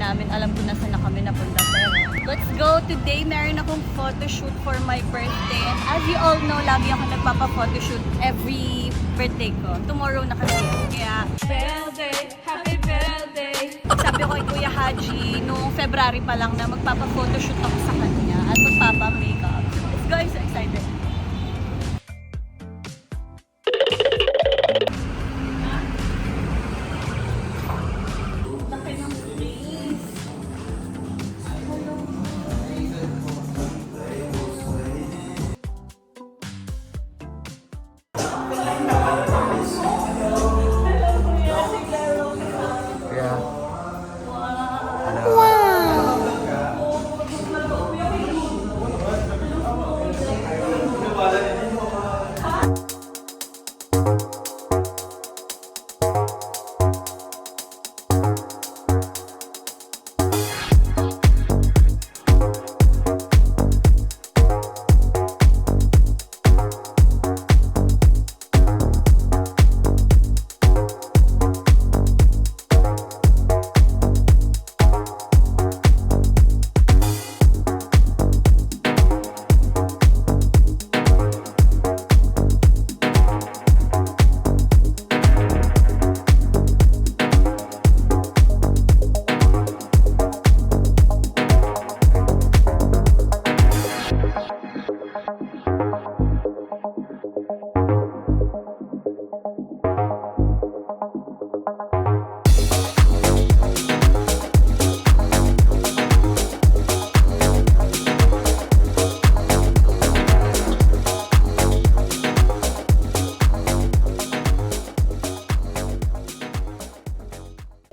namin alam kung nasa na kami napunta. Pero let's go! Today, meron akong photoshoot for my birthday. And as you all know, lagi ako nagpapa-photoshoot every birthday ko. Tomorrow na kasi. Kaya, birthday! Happy birthday! Sabi ko kay Kuya Haji, noong February pa lang na magpapa-photoshoot ako sa kanya at magpapa-makeup. Let's go! I'm so excited!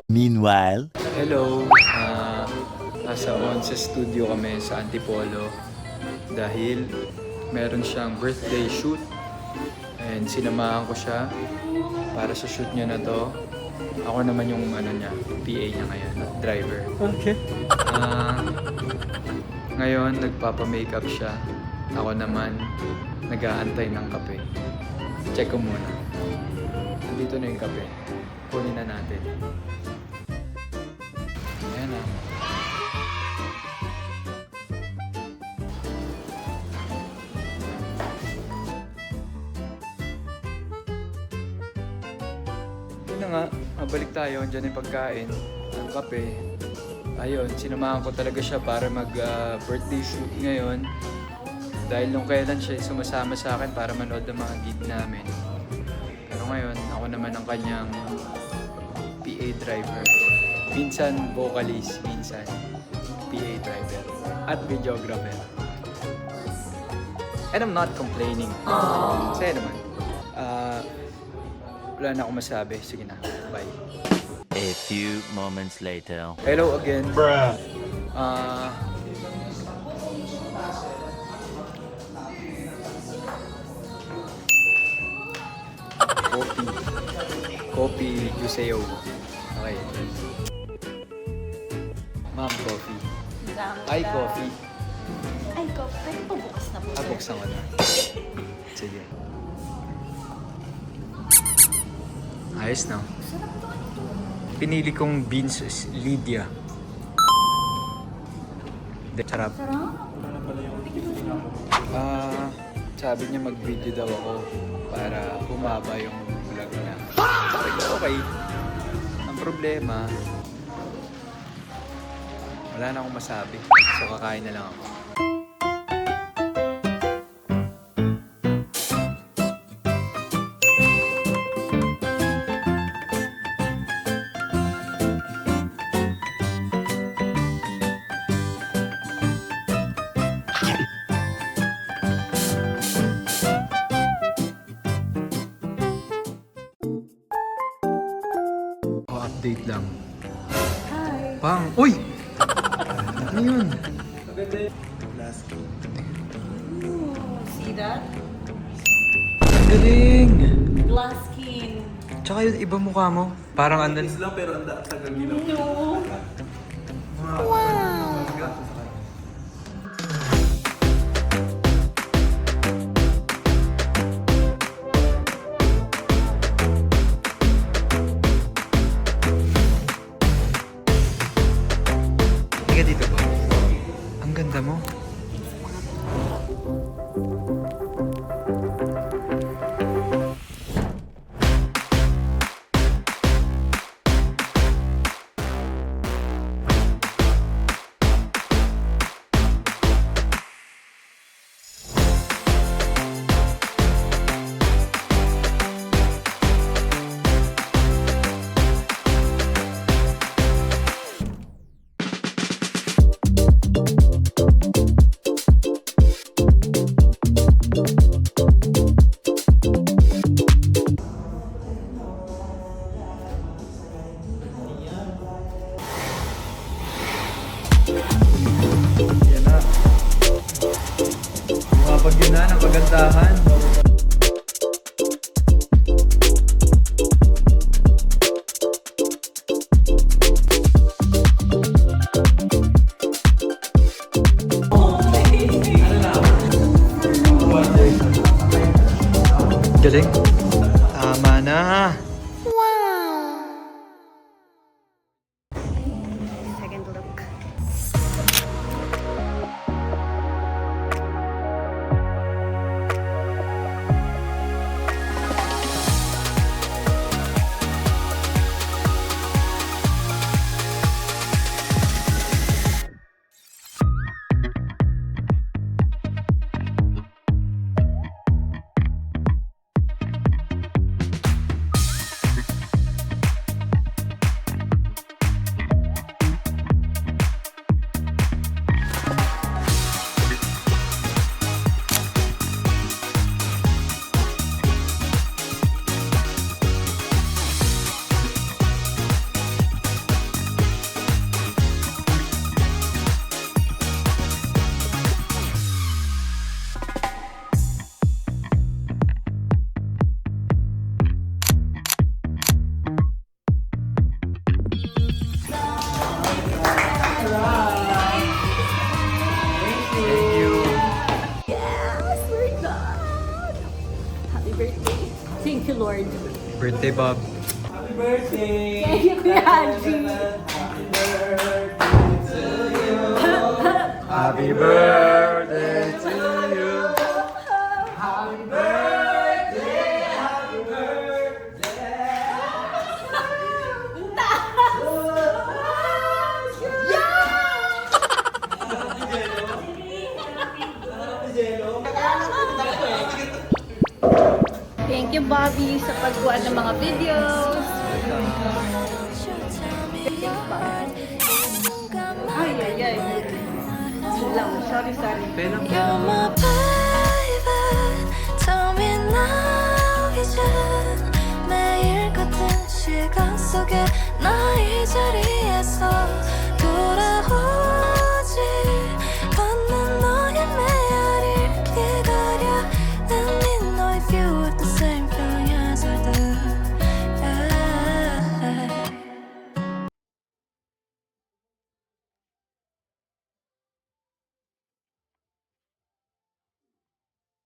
Meanwhile, hello, nasa sa studio kami sa Antipolo dahil meron siyang birthday shoot and sinamahan ko siya para sa shoot niya na to. Ako naman yung niya, PA niya ngayon, driver. okay. Ngayon nagpapa-makeup siya. Ako naman nag-aantay ng kape. Check ko muna. Nandito na yung kape. Kunin na natin. Ayan na. Yun na nga, mabalik tayo. Diyan yung pagkain, ang kape. Ayun, sinamahan ko talaga siya para mag-birthday shoot ngayon. Dahil nung kailan siya sumasama sa akin para manood ng mga gig namin. Pero ngayon, ako naman ang kanyang PA driver. Minsan vocalist, minsan PA driver at videographer. And I'm not complaining. Saya naman. Wala na akong masabi. Sige na. Bye. A few moments later. Hello again. Bruh. Coffee Juseo. Okay. Ma'am, coffee. Ay, coffee. Ay, coffee. Pwede po bukas na po. Buksan ko na. Sige. Ayos na. Pinili kong beans Lydia. Sarap. Sabi niya mag-video daw ako para humaba yung vlog niya. Sabi ko, okay. Ang problema, wala na akong masabi. So kakain na lang ako. Update lang. Hi. Pang! Uy! Ano yun? Ooh, see that? Ang galing! Glass skin. Tsaka yung iba mukha mo. Parang andan. No. nyo na ng kagandahan. Galing. Tama na. Second look. Thank you. Yes, we're done. Happy birthday. Thank you, Lord. Birthday, Bob. Thank you, Kuya Angie. Happy birthday to you. Thank you, Bobby, sa pagkuha ng mga videos. Ay, ay, ay. Lang, sorry. Pelang, You're my baby. Tell me now 이제 매일 같은 시간 속에 나 이 자리에